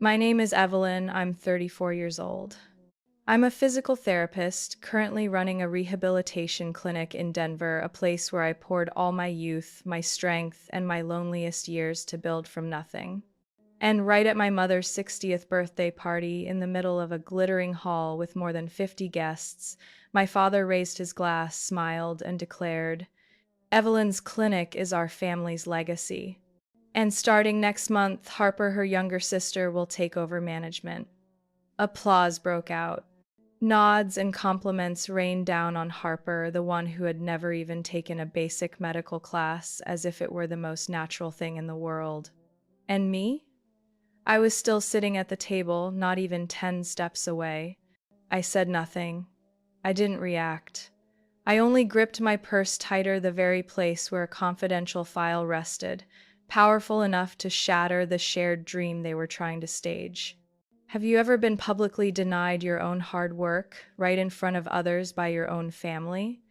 My name is Evelyn. I'm 34 years old. I'm a physical therapist, currently running a rehabilitation clinic in Denver, a place where I poured all my youth, my strength, and my loneliest years to build from nothing. And right at my mother's 60th birthday party, in the middle of a glittering hall with more than 50 guests, my father raised his glass, smiled, and declared, "Evelyn's clinic is our family's legacy. And starting next month, Harper, her younger sister, will take over management." Applause broke out. Nods and compliments rained down on Harper, the one who had never even taken a basic medical class, as if it were the most natural thing in the world. And me? I was still sitting at the table, not even 10 steps away. I said nothing. I didn't react. I only gripped my purse tighter, the very place where a confidential file rested, powerful enough to shatter the shared dream they were trying to stage. Have you ever been publicly denied your own hard work, right in front of others by your own family?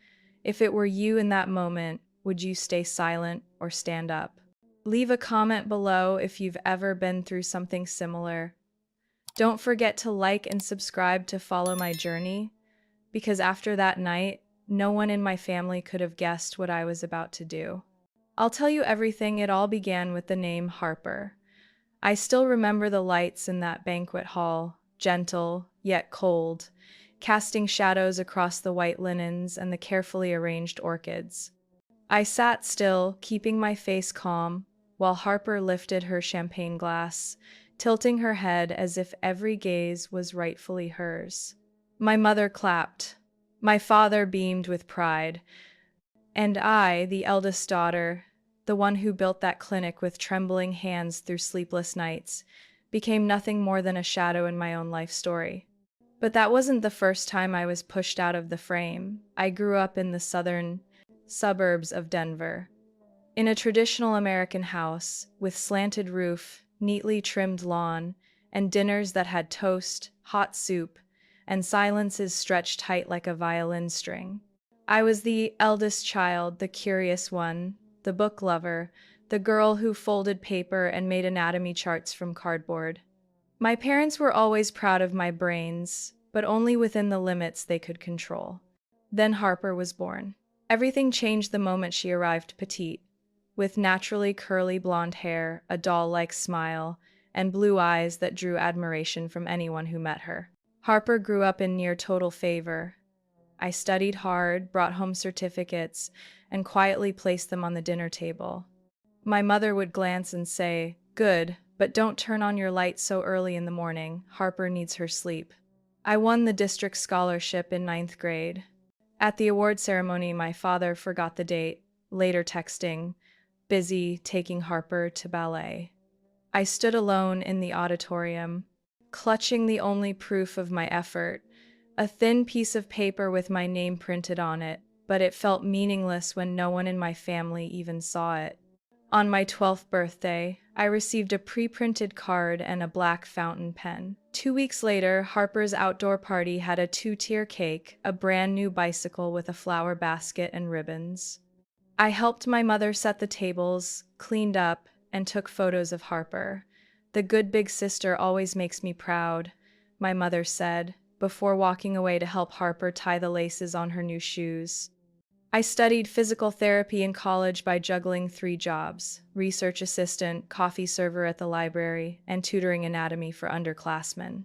If it were you in that moment, would you stay silent or stand up? Leave a comment below if you've ever been through something similar. Don't forget to like and subscribe to follow my journey, because after that night, no one in my family could have guessed what I was about to do. I'll tell you everything. It all began with the name Harper. I still remember the lights in that banquet hall, gentle yet cold, casting shadows across the white linens and the carefully arranged orchids. I sat still, keeping my face calm, while Harper lifted her champagne glass, tilting her head as if every gaze was rightfully hers. My mother clapped. My father beamed with pride. And I, the eldest daughter, the one who built that clinic with trembling hands through sleepless nights, became nothing more than a shadow in my own life story. But that wasn't the first time I was pushed out of the frame. I grew up in the southern suburbs of Denver, in a traditional American house with slanted roof, neatly trimmed lawn, and dinners that had toast, hot soup, and silences stretched tight like a violin string. I was the eldest child, the curious one, the book lover, the girl who folded paper and made anatomy charts from cardboard. My parents were always proud of my brains, but only within the limits they could control. Then Harper was born. Everything changed the moment she arrived, petite, with naturally curly blonde hair, a doll-like smile, and blue eyes that drew admiration from anyone who met her. Harper grew up in near total favor. I studied hard, brought home certificates, and quietly placed them on the dinner table. My mother would glance and say, "Good, but don't turn on your light so early in the morning. Harper needs her sleep." I won the district scholarship in ninth grade. At the award ceremony, my father forgot the date, later texting, "Busy taking Harper to ballet." I stood alone in the auditorium, clutching the only proof of my effort, a thin piece of paper with my name printed on it, but it felt meaningless when no one in my family even saw it. On my 12th birthday, I received a pre-printed card and a black fountain pen. 2 weeks later, Harper's outdoor party had a 2-tier cake, a brand new bicycle with a flower basket and ribbons. I helped my mother set the tables, cleaned up, and took photos of Harper. "The good big sister always makes me proud," my mother said, before walking away to help Harper tie the laces on her new shoes. I studied physical therapy in college by juggling 3 jobs: research assistant, coffee server at the library, and tutoring anatomy for underclassmen.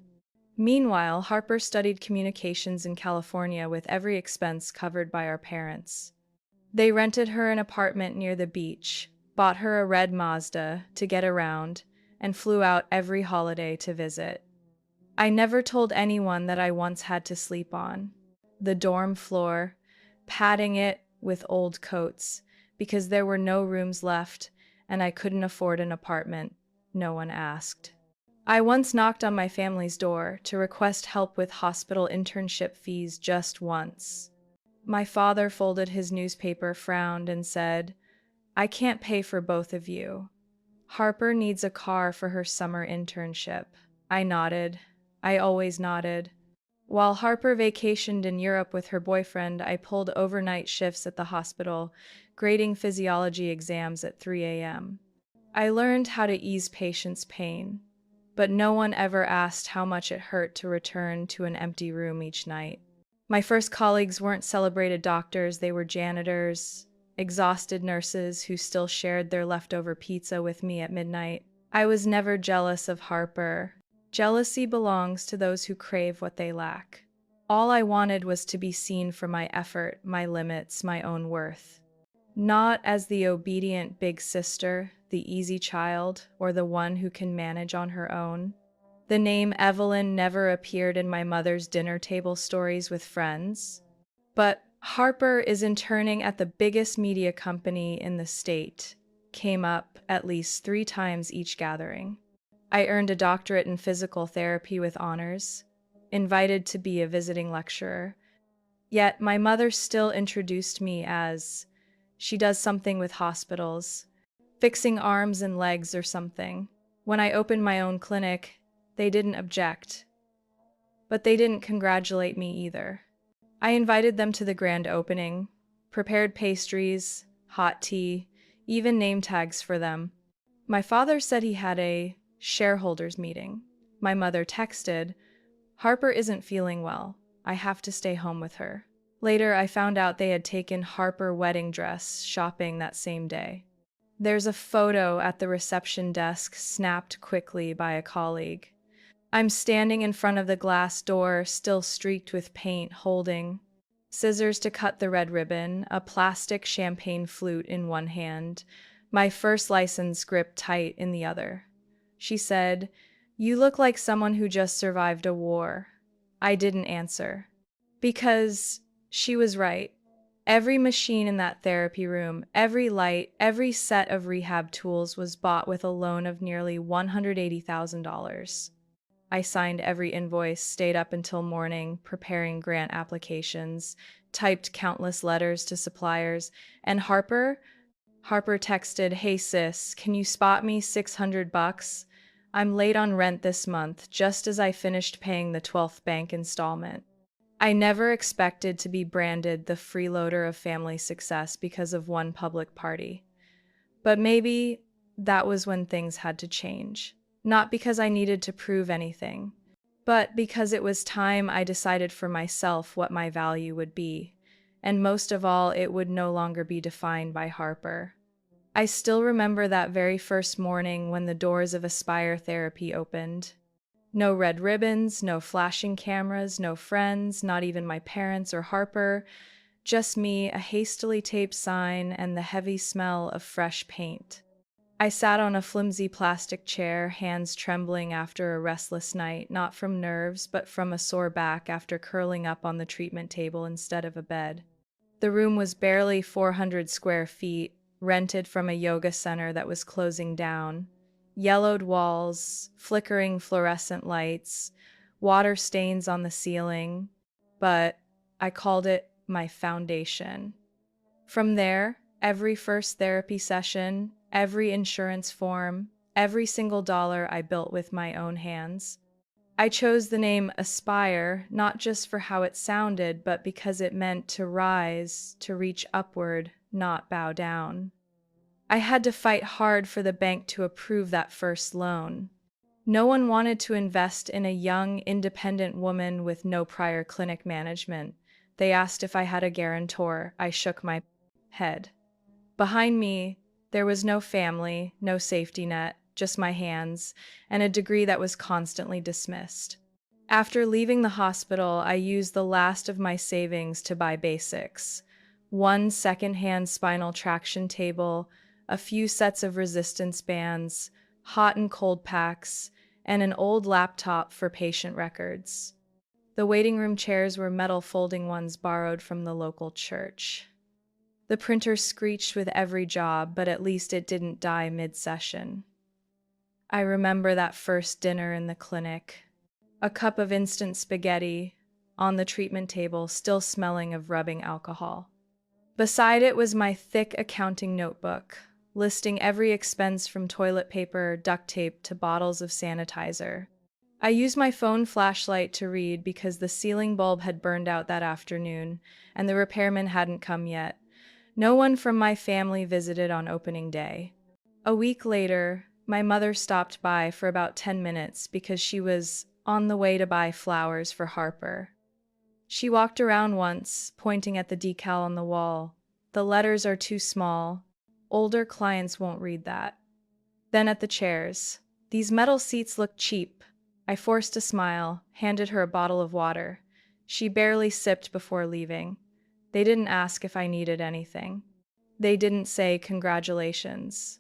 Meanwhile, Harper studied communications in California with every expense covered by our parents. They rented her an apartment near the beach, bought her a red Mazda to get around, and flew out every holiday to visit. I never told anyone that I once had to sleep on the dorm floor, padding it with old coats, because there were no rooms left and I couldn't afford an apartment. No one asked. I once knocked on my family's door to request help with hospital internship fees just once. My father folded his newspaper, frowned, and said, "I can't pay for both of you. Harper needs a car for her summer internship." I nodded. I always nodded. While Harper vacationed in Europe with her boyfriend, I pulled overnight shifts at the hospital, grading physiology exams at 3 a.m. I learned how to ease patients' pain. but no one ever asked how much it hurt to return to an empty room each night. My first colleagues weren't celebrated doctors, they were janitors, exhausted nurses who still shared their leftover pizza with me at midnight. I was never jealous of Harper. Jealousy belongs to those who crave what they lack. All I wanted was to be seen for my effort, my limits, my own worth. Not as the obedient big sister, the easy child, or the one who can manage on her own. The name Evelyn never appeared in my mother's dinner table stories with friends. But Harper is interning at the biggest media company in the state, came up at least 3 times each gathering. I earned a doctorate in physical therapy with honors, invited to be a visiting lecturer. Yet my mother still introduced me as she does something with hospitals, fixing arms and legs or something. When I opened my own clinic, they didn't object, but they didn't congratulate me either. I invited them to the grand opening, prepared pastries, hot tea, even name tags for them. My father said he had a shareholders meeting. My mother texted, "Harper isn't feeling well. I have to stay home with her." Later, I found out they had taken Harper wedding dress shopping that same day. There's a photo at the reception desk snapped quickly by a colleague. I'm standing in front of the glass door, still streaked with paint, holding scissors to cut the red ribbon, a plastic champagne flute in one hand, my first license gripped tight in the other. She said, "You look like someone who just survived a war." I didn't answer. Because she was right. Every machine in that therapy room, every light, every set of rehab tools was bought with a loan of nearly $180,000. I signed every invoice, stayed up until morning, preparing grant applications, typed countless letters to suppliers, and Harper texted, "Hey sis, can you spot me $600? I'm late on rent this month, just as I finished paying the 12th bank installment." I never expected to be branded the freeloader of family success because of one public party. But maybe that was when things had to change. Not because I needed to prove anything, but because it was time I decided for myself what my value would be. And most of all, it would no longer be defined by Harper. I still remember that very first morning when the doors of Aspire Therapy opened. No red ribbons, no flashing cameras, no friends, not even my parents or Harper, just me, a hastily taped sign, and the heavy smell of fresh paint. I sat on a flimsy plastic chair, hands trembling after a restless night, not from nerves, but from a sore back after curling up on the treatment table instead of a bed. The room was barely 400 square feet, rented from a yoga center that was closing down. Yellowed walls, flickering fluorescent lights, water stains on the ceiling, but I called it my foundation. From there, every first therapy session, every insurance form, every single dollar I built with my own hands. I chose the name Aspire not just for how it sounded, but because it meant to rise, to reach upward, not bow down. I had to fight hard for the bank to approve that first loan. No one wanted to invest in a young, independent woman with no prior clinic management. They asked if I had a guarantor. I shook my head. Behind me, there was no family, no safety net, just my hands, and a degree that was constantly dismissed. After leaving the hospital, I used the last of my savings to buy basics. One second-hand spinal traction table, a few sets of resistance bands, hot and cold packs, and an old laptop for patient records. The waiting room chairs were metal folding ones borrowed from the local church. The printer screeched with every job, but at least it didn't die mid-session. I remember that first dinner in the clinic. A cup of instant spaghetti on the treatment table, still smelling of rubbing alcohol. Beside it was my thick accounting notebook, listing every expense from toilet paper, duct tape, to bottles of sanitizer. I used my phone flashlight to read because the ceiling bulb had burned out that afternoon, and the repairman hadn't come yet. No one from my family visited on opening day. A week later, My mother stopped by for about 10 minutes because she was on the way to buy flowers for Harper. She walked around once, pointing at the decal on the wall. The letters are too small. Older clients won't read that. Then at the chairs. These metal seats look cheap. I forced a smile, handed her a bottle of water. She barely sipped before leaving. They didn't ask if I needed anything. They didn't say congratulations.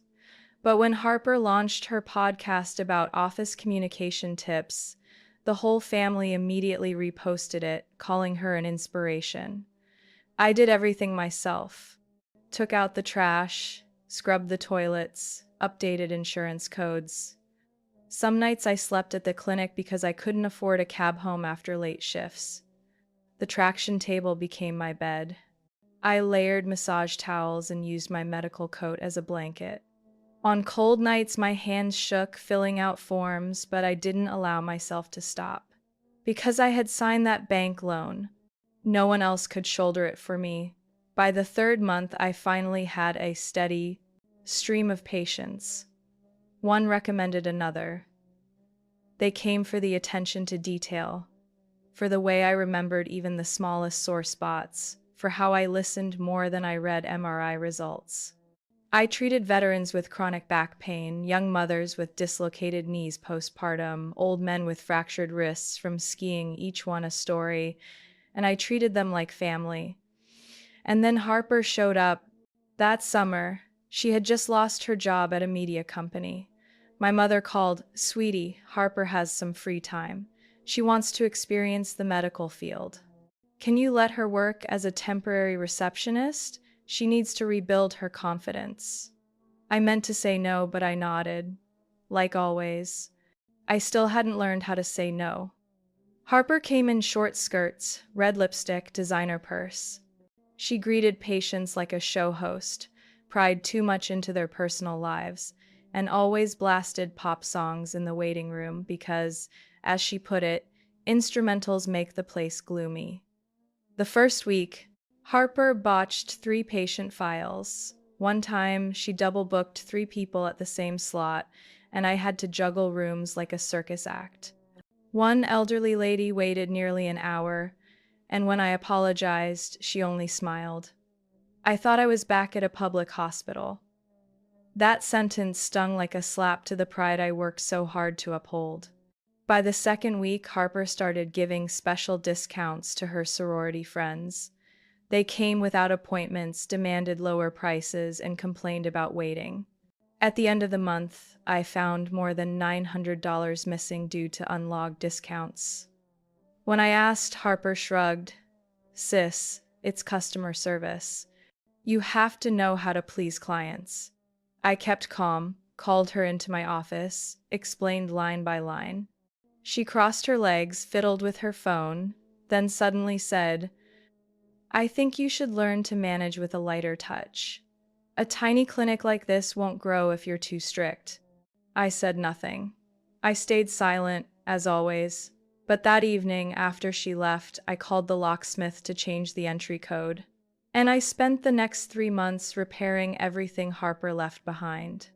But when Harper launched her podcast about office communication tips, the whole family immediately reposted it, calling her an inspiration. I did everything myself. Took out the trash, scrubbed the toilets, updated insurance codes. Some nights I slept at the clinic because I couldn't afford a cab home after late shifts. The traction table became my bed. I layered massage towels and used my medical coat as a blanket. On cold nights, my hands shook, filling out forms, but I didn't allow myself to stop. Because I had signed that bank loan, no one else could shoulder it for me. By the third month, I finally had a steady stream of patients. One recommended another. They came for the attention to detail, for the way I remembered even the smallest sore spots, for how I listened more than I read MRI results. I treated veterans with chronic back pain, young mothers with dislocated knees postpartum, old men with fractured wrists from skiing, each one a story, and I treated them like family. And then Harper showed up. That summer, she had just lost her job at a media company. My mother called, "Sweetie, Harper has some free time. She wants to experience the medical field. Can you let her work as a temporary receptionist? She needs to rebuild her confidence." I meant to say no, but I nodded. Like always, I still hadn't learned how to say no. Harper came in short skirts, red lipstick, designer purse. She greeted patients like a show host, pried too much into their personal lives, and always blasted pop songs in the waiting room because, as she put it, instrumentals make the place gloomy. The first week, Harper botched 3 patient files. One time, she double-booked 3 people at the same slot, and I had to juggle rooms like a circus act. One elderly lady waited nearly an hour, and when I apologized, she only smiled. I thought I was back at a public hospital. That sentence stung like a slap to the pride I worked so hard to uphold. By the second week, Harper started giving special discounts to her sorority friends. They came without appointments, demanded lower prices, and complained about waiting. At the end of the month, I found more than $900 missing due to unlogged discounts. When I asked, Harper shrugged. "Sis, it's customer service. You have to know how to please clients." I kept calm, called her into my office, explained line by line. She crossed her legs, fiddled with her phone, then suddenly said, "I think you should learn to manage with a lighter touch. A tiny clinic like this won't grow if you're too strict." I said nothing. I stayed silent, as always. But that evening, after she left, I called the locksmith to change the entry code. And I spent the next 3 months repairing everything Harper left behind.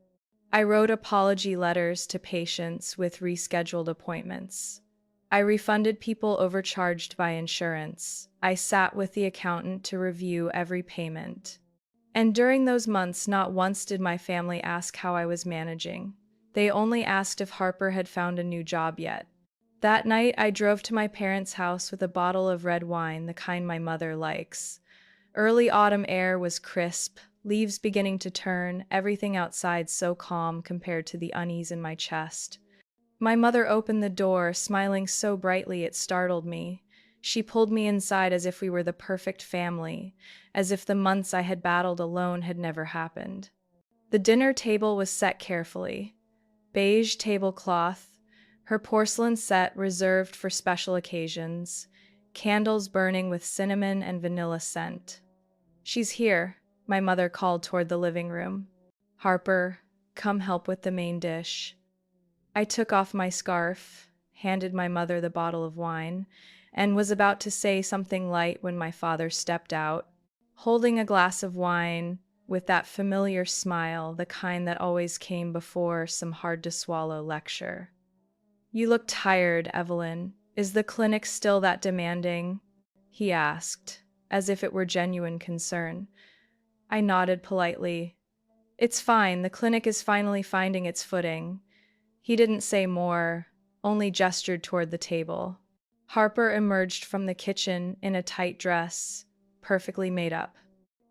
I wrote apology letters to patients with rescheduled appointments. I refunded people overcharged by insurance. I sat with the accountant to review every payment. And during those months, not once did my family ask how I was managing. They only asked if Harper had found a new job yet. That night, I drove to my parents' house with a bottle of red wine, the kind my mother likes. Early autumn air was crisp, leaves beginning to turn, everything outside so calm compared to the unease in my chest. My mother opened the door, smiling so brightly it startled me. She pulled me inside as if we were the perfect family, as if the months I had battled alone had never happened. The dinner table was set carefully. Beige tablecloth, her porcelain set reserved for special occasions, candles burning with cinnamon and vanilla scent. "She's here," my mother called toward the living room. "Harper, come help with the main dish." I took off my scarf, handed my mother the bottle of wine, and was about to say something light when my father stepped out, holding a glass of wine, with that familiar smile, the kind that always came before some hard-to-swallow lecture. "You look tired, Evelyn. Is the clinic still that demanding?" he asked, as if it were genuine concern. I nodded politely. "It's fine, the clinic is finally finding its footing." He didn't say more, only gestured toward the table. Harper emerged from the kitchen in a tight dress, perfectly made up.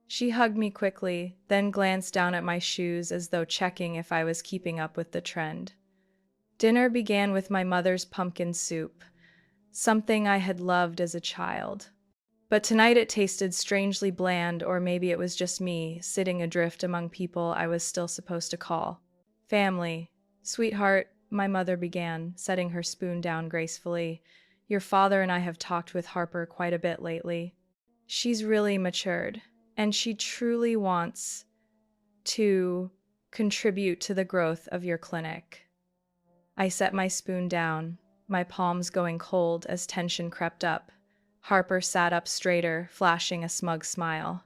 She hugged me quickly, then glanced down at my shoes as though checking if I was keeping up with the trend. Dinner began with my mother's pumpkin soup, something I had loved as a child. But tonight it tasted strangely bland, or maybe it was just me, sitting adrift among people I was still supposed to call family. "Sweetheart," my mother began, setting her spoon down gracefully, "your father and I have talked with Harper quite a bit lately. She's really matured, and she truly wants to contribute to the growth of your clinic." I set my spoon down, my palms going cold as tension crept up. Harper sat up straighter, flashing a smug smile.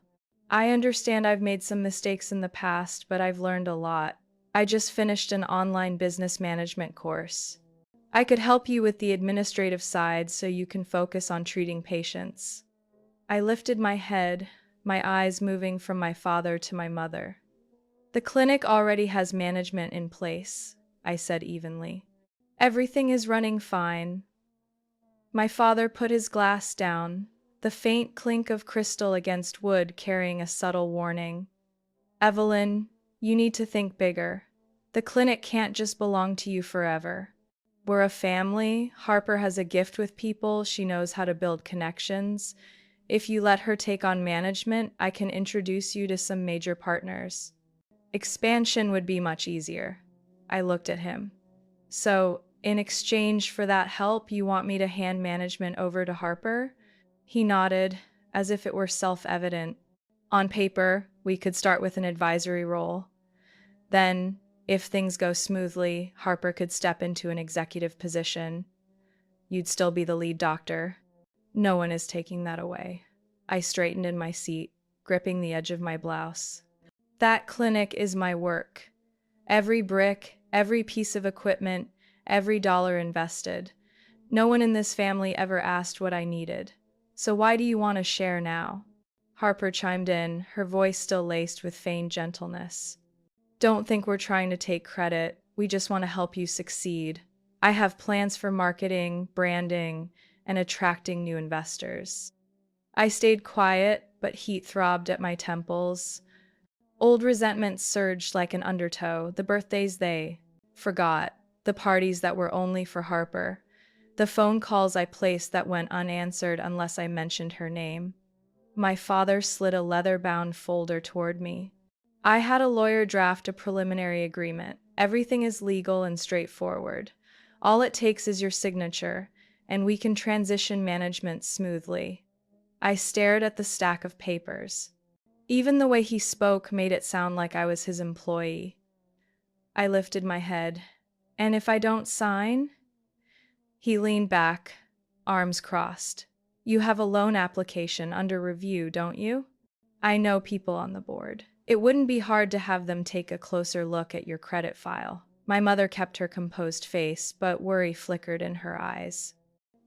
"I understand I've made some mistakes in the past, but I've learned a lot. I just finished an online business management course. I could help you with the administrative side so you can focus on treating patients." I lifted my head, my eyes moving from my father to my mother. "The clinic already has management in place," I said evenly. "Everything is running fine." My father put his glass down, the faint clink of crystal against wood carrying a subtle warning. "Evelyn, you need to think bigger. The clinic can't just belong to you forever. We're a family. Harper has a gift with people. She knows how to build connections. If you let her take on management, I can introduce you to some major partners. Expansion would be much easier." I looked at him. "So, in exchange for that help, you want me to hand management over to Harper?" He nodded, as if it were self-evident. "On paper, we could start with an advisory role. Then, if things go smoothly, Harper could step into an executive position. You'd still be the lead doctor. No one is taking that away." I straightened in my seat, gripping the edge of my blouse. "That clinic is my work. Every brick, every piece of equipment, every dollar invested. No one in this family ever asked what I needed. So why do you want to share now?" Harper chimed in, her voice still laced with feigned gentleness. "Don't think we're trying to take credit. We just want to help you succeed. I have plans for marketing, branding, and attracting new investors." I stayed quiet, but heat throbbed at my temples. Old resentment surged like an undertow, the birthdays they forgot, the parties that were only for Harper, the phone calls I placed that went unanswered unless I mentioned her name. My father slid a leather-bound folder toward me. "I had a lawyer draft a preliminary agreement. Everything is legal and straightforward. All it takes is your signature, and we can transition management smoothly." I stared at the stack of papers. Even the way he spoke made it sound like I was his employee. I lifted my head. "And if I don't sign?" He leaned back, arms crossed. "You have a loan application under review, don't you? I know people on the board. It wouldn't be hard to have them take a closer look at your credit file." My mother kept her composed face, but worry flickered in her eyes.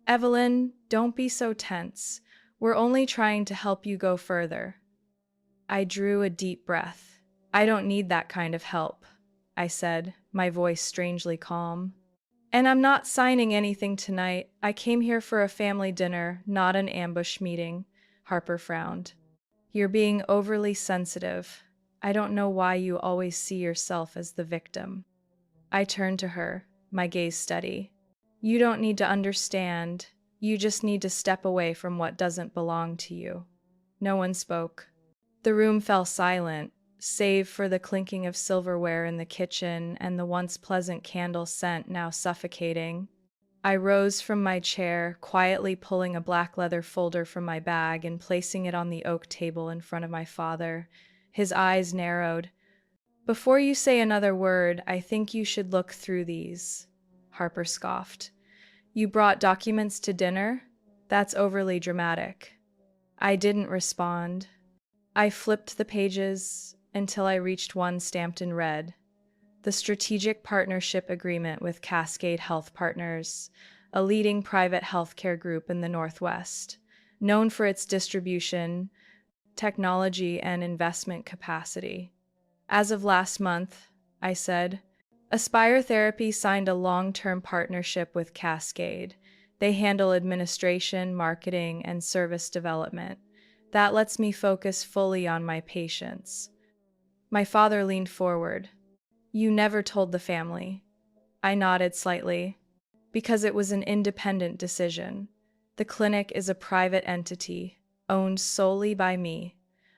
"Evelyn, don't be so tense. We're only trying to help you go further." I drew a deep breath. "I don't need that kind of help," I said, my voice strangely calm. "And I'm not signing anything tonight. I came here for a family dinner, not an ambush meeting." Harper frowned. "You're being overly sensitive. I don't know why you always see yourself as the victim." I turned to her, my gaze steady. "You don't need to understand. You just need to step away from what doesn't belong to you." No one spoke. The room fell silent, save for the clinking of silverware in the kitchen and the once pleasant candle scent now suffocating. I rose from my chair, quietly pulling a black leather folder from my bag and placing it on the oak table in front of my father. His eyes narrowed. "Before you say another word, I think you should look through these." Harper scoffed. "You brought documents to dinner? That's overly dramatic." I didn't respond. I flipped the pages, until I reached one stamped in red: the Strategic Partnership Agreement with Cascade Health Partners, a leading private healthcare group in the Northwest, known for its distribution, technology, and investment capacity. As of last month, I said, Aspire Therapy signed a long-term partnership with Cascade. They handle administration, marketing, and service development. That lets me focus fully on my patients. My father leaned forward. You never told the family. I nodded slightly. Because it was an independent decision. The clinic is a private entity, owned solely by me.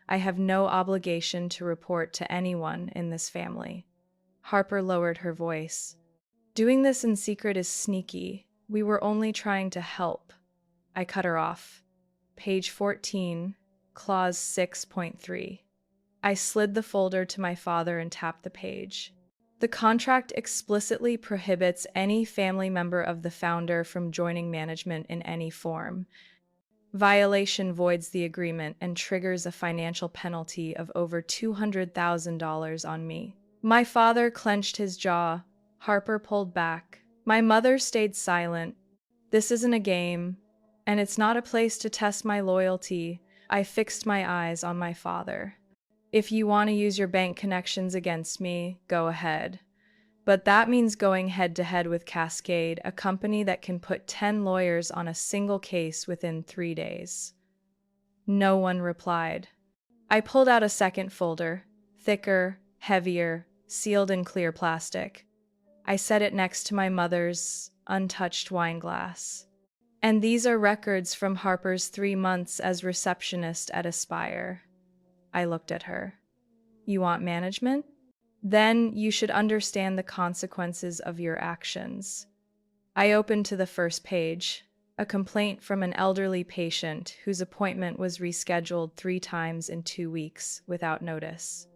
I have no obligation to report to anyone in this family. Harper lowered her voice. Doing this in secret is sneaky. We were only trying to help. I cut her off. Page 14, Clause 6.3. I slid the folder to my father and tapped the page. The contract explicitly prohibits any family member of the founder from joining management in any form. Violation voids the agreement and triggers a financial penalty of over $200,000 on me. My father clenched his jaw. Harper pulled back. My mother stayed silent. This isn't a game, and it's not a place to test my loyalty. I fixed my eyes on my father. If you want to use your bank connections against me, go ahead. But that means going head-to-head with Cascade, a company that can put 10 lawyers on a single case within 3 days. No one replied. I pulled out a second folder, thicker, heavier, sealed in clear plastic. I set it next to my mother's untouched wine glass. And these are records from Harper's 3 months as receptionist at Aspire. I looked at her. You want management? Then you should understand the consequences of your actions. I opened to the first page, a complaint from an elderly patient whose appointment was rescheduled 3 times in 2 weeks without notice.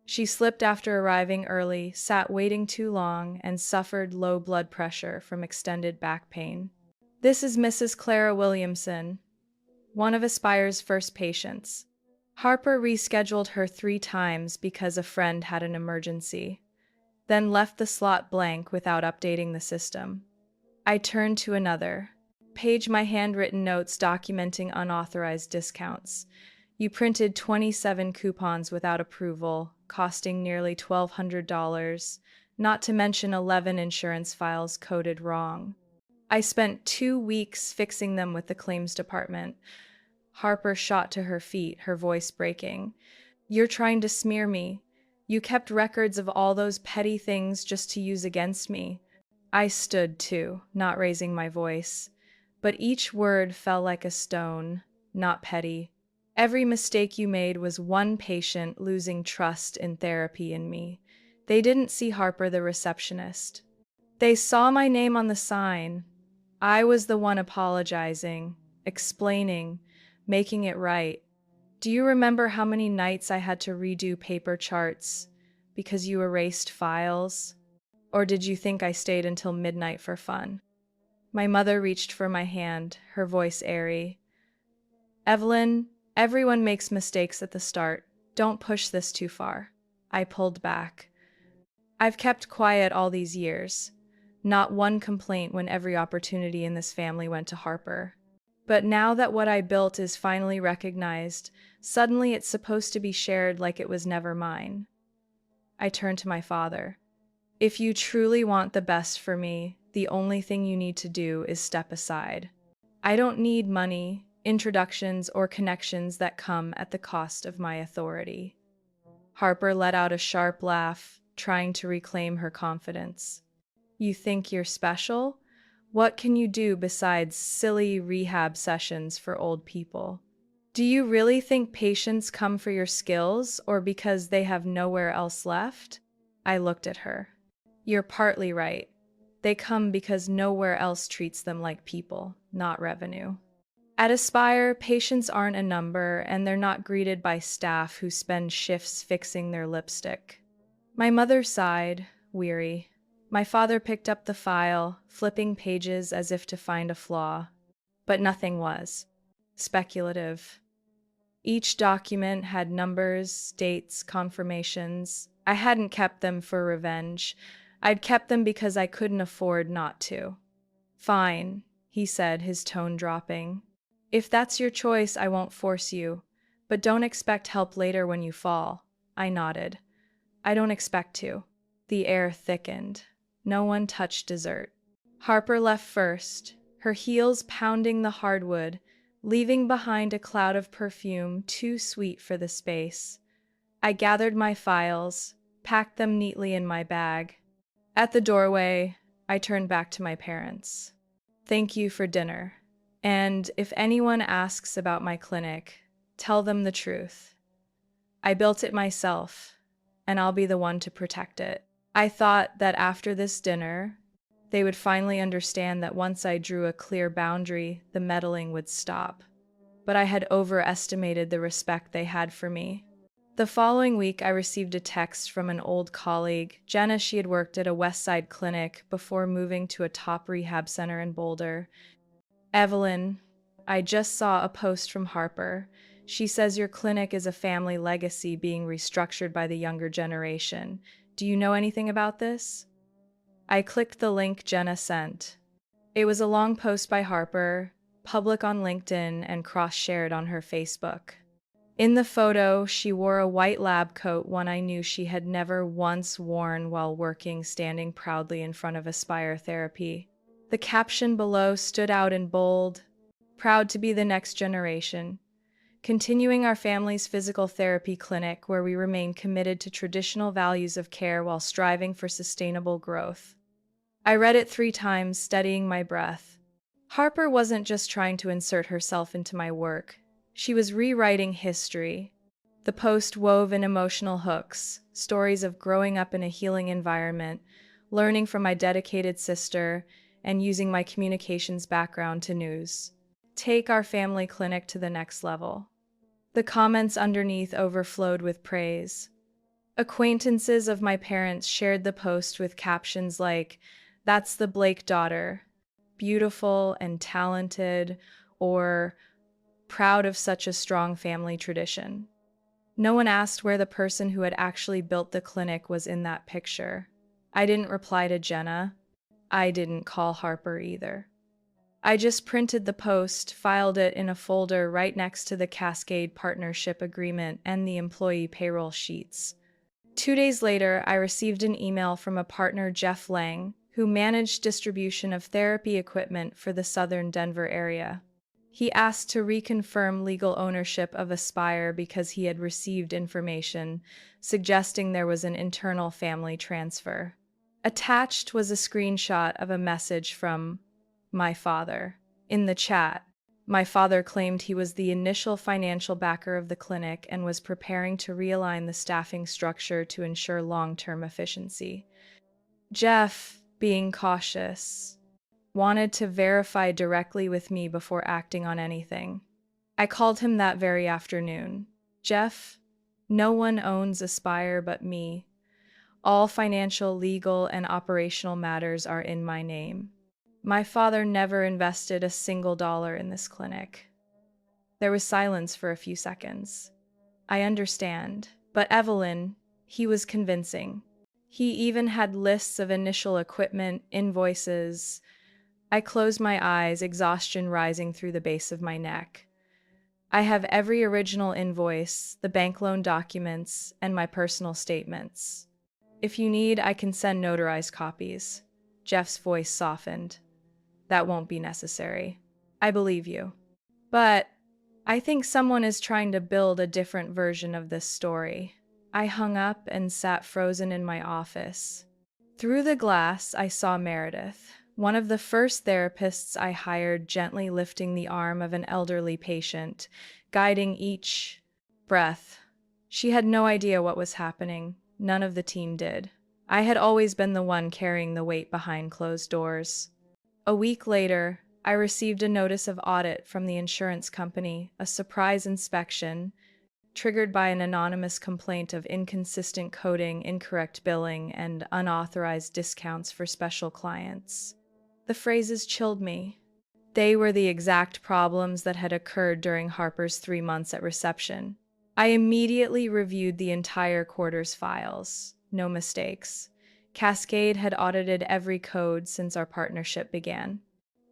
She slipped after arriving early, sat waiting too long, and suffered low blood pressure from extended back pain. This is Mrs. Clara Williamson, one of Aspire's first patients. Harper rescheduled her 3 times because a friend had an emergency, then left the slot blank without updating the system. I turned to another page, my handwritten notes documenting unauthorized discounts. You printed 27 coupons without approval, costing nearly $1,200, not to mention 11 insurance files coded wrong. I spent 2 weeks fixing them with the claims department. Harper shot to her feet, her voice breaking. You're trying to smear me. You kept records of all those petty things just to use against me. I stood too, not raising my voice. But each word fell like a stone, not petty. Every mistake you made was one patient losing trust in therapy in me. They didn't see Harper the receptionist. They saw my name on the sign. I was the one apologizing, explaining, making it right. Do you remember how many nights I had to redo paper charts because you erased files? Or did you think I stayed until midnight for fun? My mother reached for my hand, her voice airy. Evelyn, everyone makes mistakes at the start. Don't push this too far. I pulled back. I've kept quiet all these years. Not one complaint when every opportunity in this family went to Harper. But now that what I built is finally recognized, suddenly it's supposed to be shared like it was never mine. I turned to my father. If you truly want the best for me, the only thing you need to do is step aside. I don't need money, introductions, or connections that come at the cost of my authority. Harper let out a sharp laugh, trying to reclaim her confidence. You think you're special? What can you do besides silly rehab sessions for old people? Do you really think patients come for your skills or because they have nowhere else left? I looked at her. You're partly right. They come because nowhere else treats them like people, not revenue. At Aspire, patients aren't a number, and they're not greeted by staff who spend shifts fixing their lipstick. My mother sighed, weary. My father picked up the file, flipping pages as if to find a flaw. But nothing was. Speculative. Each document had numbers, dates, confirmations. I hadn't kept them for revenge. I'd kept them because I couldn't afford not to. Fine, he said, his tone dropping. If that's your choice, I won't force you. But don't expect help later when you fall. I nodded. I don't expect to. The air thickened. No one touched dessert. Harper left first, her heels pounding the hardwood, leaving behind a cloud of perfume too sweet for the space. I gathered my files, packed them neatly in my bag. At the doorway, I turned back to my parents. Thank you for dinner. And if anyone asks about my clinic, tell them the truth. I built it myself, and I'll be the one to protect it. I thought that after this dinner, they would finally understand that once I drew a clear boundary, the meddling would stop. But I had overestimated the respect they had for me. The following week, I received a text from an old colleague, Jenna. She had worked at a West Side clinic before moving to a top rehab center in Boulder. Evelyn, I just saw a post from Harper. She says your clinic is a family legacy being restructured by the younger generation. Do you know anything about this? I clicked the link Jenna sent. It was a long post by Harper, public on LinkedIn and cross-shared on her Facebook. In the photo, she wore a white lab coat, one I knew she had never once worn while working, standing proudly in front of Aspire Therapy. The caption below stood out in bold, "Proud to be the next generation. Continuing our family's physical therapy clinic where we remain committed to traditional values of care while striving for sustainable growth." I read it 3 times, steadying my breath. Harper wasn't just trying to insert herself into my work. She was rewriting history. The post wove in emotional hooks, stories of growing up in a healing environment, learning from my dedicated sister, and using my communications background to take our family clinic to the next level. The comments underneath overflowed with praise. Acquaintances of my parents shared the post with captions like, "That's the Blake daughter, beautiful and talented," or "proud of such a strong family tradition." No one asked where the person who had actually built the clinic was in that picture. I didn't reply to Jenna. I didn't call Harper either. I just printed the post, filed it in a folder right next to the Cascade Partnership Agreement and the employee payroll sheets. 2 days later, I received an email from a partner, Jeff Lang, who managed distribution of therapy equipment for the southern Denver area. He asked to reconfirm legal ownership of Aspire because he had received information suggesting there was an internal family transfer. Attached was a screenshot of a message from my father. In the chat, my father claimed he was the initial financial backer of the clinic and was preparing to realign the staffing structure to ensure long-term efficiency. Jeff, being cautious, wanted to verify directly with me before acting on anything. I called him that very afternoon. "Jeff, no one owns Aspire but me. All financial, legal, and operational matters are in my name. My father never invested a single dollar in this clinic." There was silence for a few seconds. "I understand, but Evelyn," he was convincing. He even had lists of initial equipment, invoices. I closed my eyes, exhaustion rising through the base of my neck. "I have every original invoice, the bank loan documents, and my personal statements. If you need, I can send notarized copies." Jeff's voice softened. "That won't be necessary. I believe you. But I think someone is trying to build a different version of this story." I hung up and sat frozen in my office. Through the glass, I saw Meredith, one of the first therapists I hired, gently lifting the arm of an elderly patient, guiding each breath. She had no idea what was happening. None of the team did. I had always been the one carrying the weight behind closed doors. A week later, I received a notice of audit from the insurance company, a surprise inspection, triggered by an anonymous complaint of inconsistent coding, incorrect billing, and unauthorized discounts for special clients. The phrases chilled me. They were the exact problems that had occurred during Harper's 3 months at reception. I immediately reviewed the entire quarter's files. No mistakes. Cascade had audited every code since our partnership began.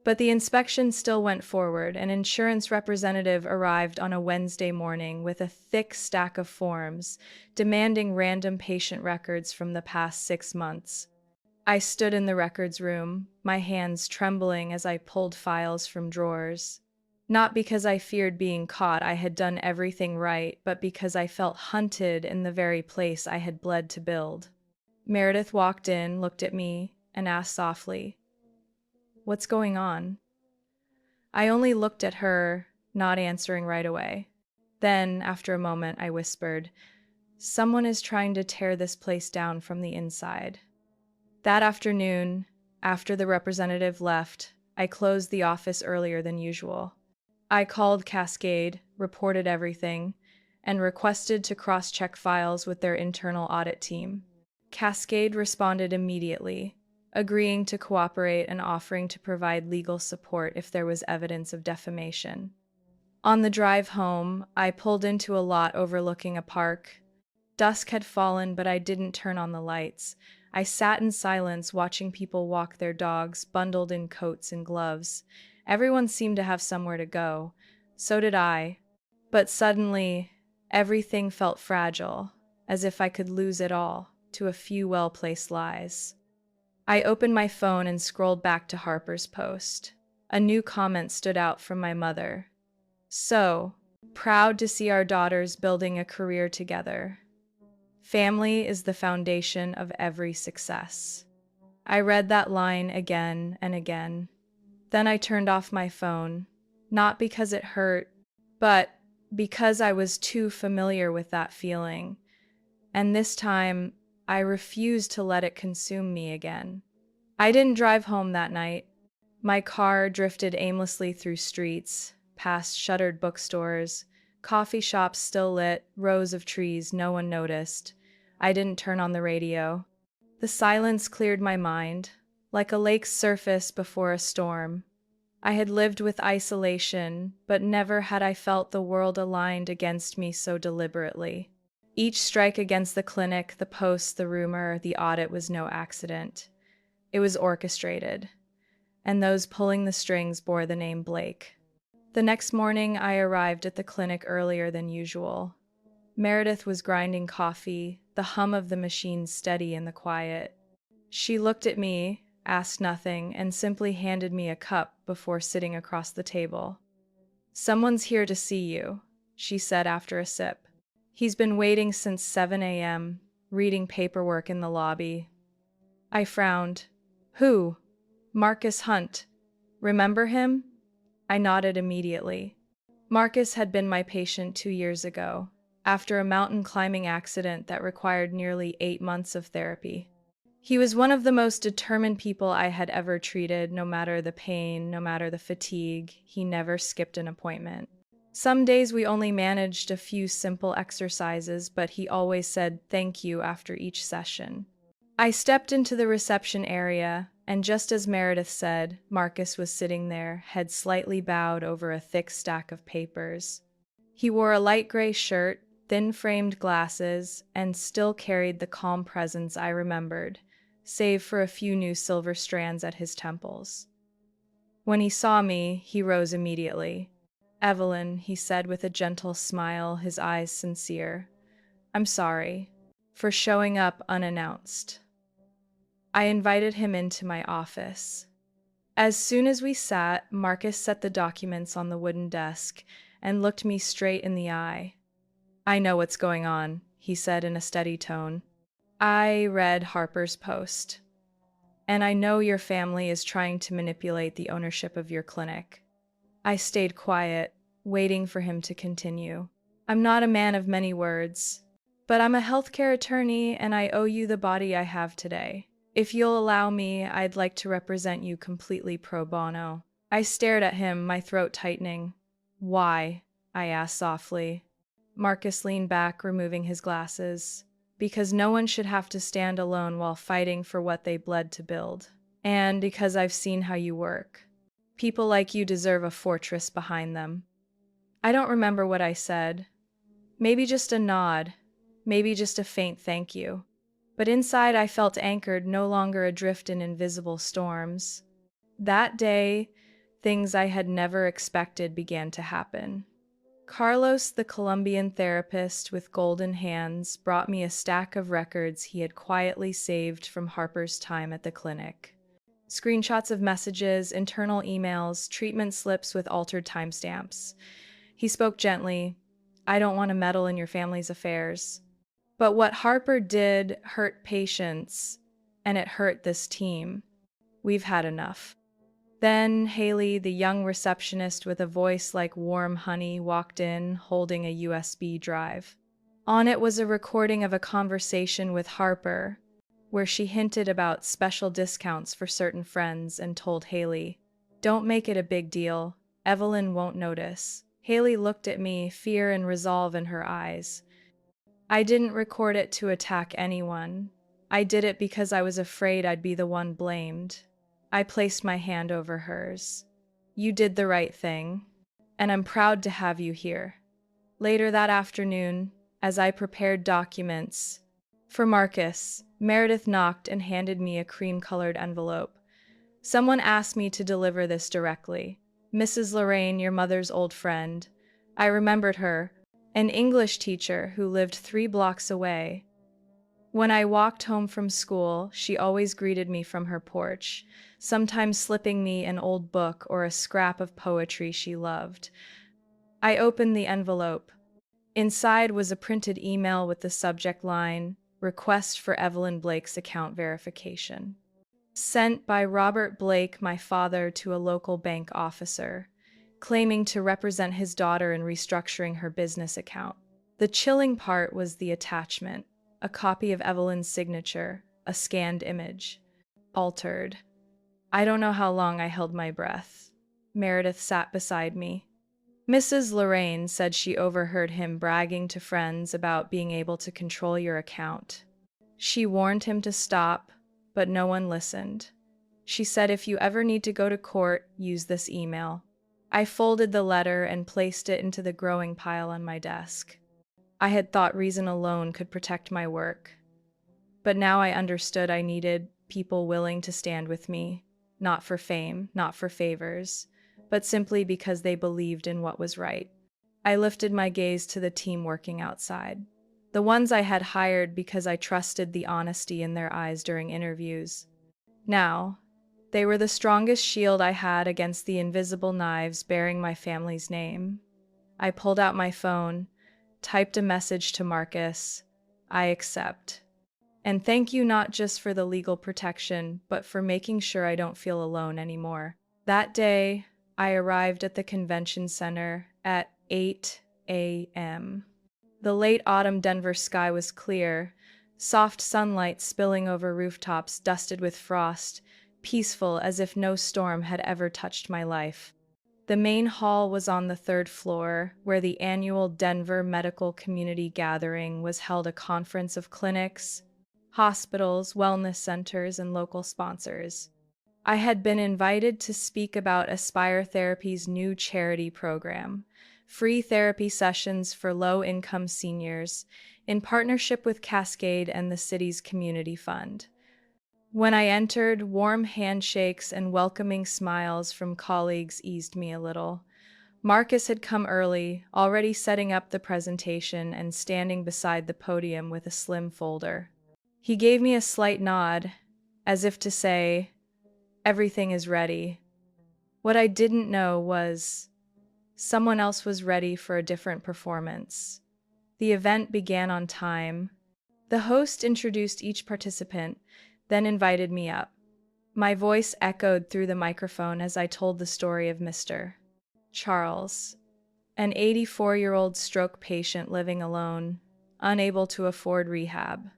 But the inspection still went forward. An insurance representative arrived on a Wednesday morning with a thick stack of forms, demanding random patient records from the past 6 months. I stood in the records room, my hands trembling as I pulled files from drawers. Not because I feared being caught, I had done everything right, but because I felt hunted in the very place I had bled to build. Meredith walked in, looked at me, and asked softly, "What's going on?" I only looked at her, not answering right away. Then, after a moment, I whispered, "Someone is trying to tear this place down from the inside." That afternoon, after the representative left, I closed the office earlier than usual. I called Cascade, reported everything, and requested to cross-check files with their internal audit team. Cascade responded immediately, agreeing to cooperate and offering to provide legal support if there was evidence of defamation. On the drive home, I pulled into a lot overlooking a park. Dusk had fallen, but I didn't turn on the lights. I sat in silence, watching people walk their dogs, bundled in coats and gloves. Everyone seemed to have somewhere to go. So did I. But suddenly, everything felt fragile, as if I could lose it all to a few well-placed lies. I opened my phone and scrolled back to Harper's post. A new comment stood out from my mother. "So, proud to see our daughters building a career together. Family is the foundation of every success." I read that line again and again. Then I turned off my phone, not because it hurt, but because I was too familiar with that feeling. And this time, I refused to let it consume me again. I didn't drive home that night. My car drifted aimlessly through streets, past shuttered bookstores, coffee shops still lit, rows of trees no one noticed. I didn't turn on the radio. The silence cleared my mind, like a lake's surface before a storm. I had lived with isolation, but never had I felt the world aligned against me so deliberately. Each strike against the clinic, the post, the rumor, the audit was no accident. It was orchestrated, and those pulling the strings bore the name Blake. The next morning, I arrived at the clinic earlier than usual. Meredith was grinding coffee, the hum of the machine steady in the quiet. She looked at me, asked nothing, and simply handed me a cup before sitting across the table. "Someone's here to see you," she said after a sip. "He's been waiting since 7 a.m., reading paperwork in the lobby." I frowned. "Who?" "Marcus Hunt. Remember him?" I nodded immediately. Marcus had been my patient 2 years ago, after a mountain climbing accident that required nearly 8 months of therapy. He was one of the most determined people I had ever treated. No matter the pain, no matter the fatigue, he never skipped an appointment. Some days we only managed a few simple exercises, but he always said thank you after each session. I stepped into the reception area, and just as Meredith said, Marcus was sitting there, head slightly bowed over a thick stack of papers. He wore a light gray shirt, thin-framed glasses, and still carried the calm presence I remembered, save for a few new silver strands at his temples. When he saw me, he rose immediately. "Evelyn," he said with a gentle smile, his eyes sincere, "I'm sorry for showing up unannounced." I invited him into my office. As soon as we sat, Marcus set the documents on the wooden desk and looked me straight in the eye. "I know what's going on," he said in a steady tone. "I read Harper's post, and I know your family is trying to manipulate the ownership of your clinic." I stayed quiet, waiting for him to continue. "I'm not a man of many words, but I'm a healthcare attorney and I owe you the body I have today. If you'll allow me, I'd like to represent you completely pro bono." I stared at him, my throat tightening. "Why?" I asked softly. Marcus leaned back, removing his glasses. "Because no one should have to stand alone while fighting for what they bled to build. And because I've seen how you work. People like you deserve a fortress behind them. I don't remember what I said. Maybe just a nod. Maybe just a faint thank you. But inside I felt anchored, no longer adrift in invisible storms. That day, things I had never expected began to happen. Carlos, the Colombian therapist with golden hands, brought me a stack of records he had quietly saved from Harper's time at the clinic. Screenshots of messages, internal emails, treatment slips with altered timestamps. He spoke gently. I don't want to meddle in your family's affairs. But what Harper did hurt patients, and it hurt this team. We've had enough. Then Haley, the young receptionist with a voice like warm honey, walked in, holding a USB drive. On it was a recording of a conversation with Harper, where she hinted about special discounts for certain friends and told Haley, "Don't make it a big deal. Evelyn won't notice." Haley looked at me, fear and resolve in her eyes. I didn't record it to attack anyone. I did it because I was afraid I'd be the one blamed. I placed my hand over hers. You did the right thing, and I'm proud to have you here. Later that afternoon, as I prepared documents for Marcus, Meredith knocked and handed me a cream-colored envelope. Someone asked me to deliver this directly. Mrs. Lorraine, your mother's old friend. I remembered her, an English teacher who lived 3 blocks away. When I walked home from school, she always greeted me from her porch, sometimes slipping me an old book or a scrap of poetry she loved. I opened the envelope. Inside was a printed email with the subject line, "Request for Evelyn Blake's account verification." Sent by Robert Blake, my father, to a local bank officer, claiming to represent his daughter in restructuring her business account. The chilling part was the attachment, a copy of Evelyn's signature, a scanned image. Altered. I don't know how long I held my breath. Meredith sat beside me. Mrs. Lorraine said she overheard him bragging to friends about being able to control your account. She warned him to stop, but no one listened. She said if you ever need to go to court, use this email. I folded the letter and placed it into the growing pile on my desk. I had thought reason alone could protect my work. But now I understood I needed people willing to stand with me, not for fame, not for favors, but simply because they believed in what was right. I lifted my gaze to the team working outside. The ones I had hired because I trusted the honesty in their eyes during interviews. Now, they were the strongest shield I had against the invisible knives bearing my family's name. I pulled out my phone, typed a message to Marcus. I accept. And thank you not just for the legal protection, but for making sure I don't feel alone anymore. That day, I arrived at the convention center at 8 a.m. The late autumn Denver sky was clear, soft sunlight spilling over rooftops dusted with frost, peaceful as if no storm had ever touched my life. The main hall was on the 3rd floor, where the annual Denver Medical Community Gathering was held, a conference of clinics, hospitals, wellness centers, and local sponsors. I had been invited to speak about Aspire Therapy's new charity program, free therapy sessions for low-income seniors, in partnership with Cascade and the city's community fund. When I entered, warm handshakes and welcoming smiles from colleagues eased me a little. Marcus had come early, already setting up the presentation and standing beside the podium with a slim folder. He gave me a slight nod, as if to say, "Everything is ready." What I didn't know was someone else was ready for a different performance. The event began on time. The host introduced each participant, then invited me up. My voice echoed through the microphone as I told the story of Mr. Charles, an 84-year-old stroke patient living alone, unable to afford rehab.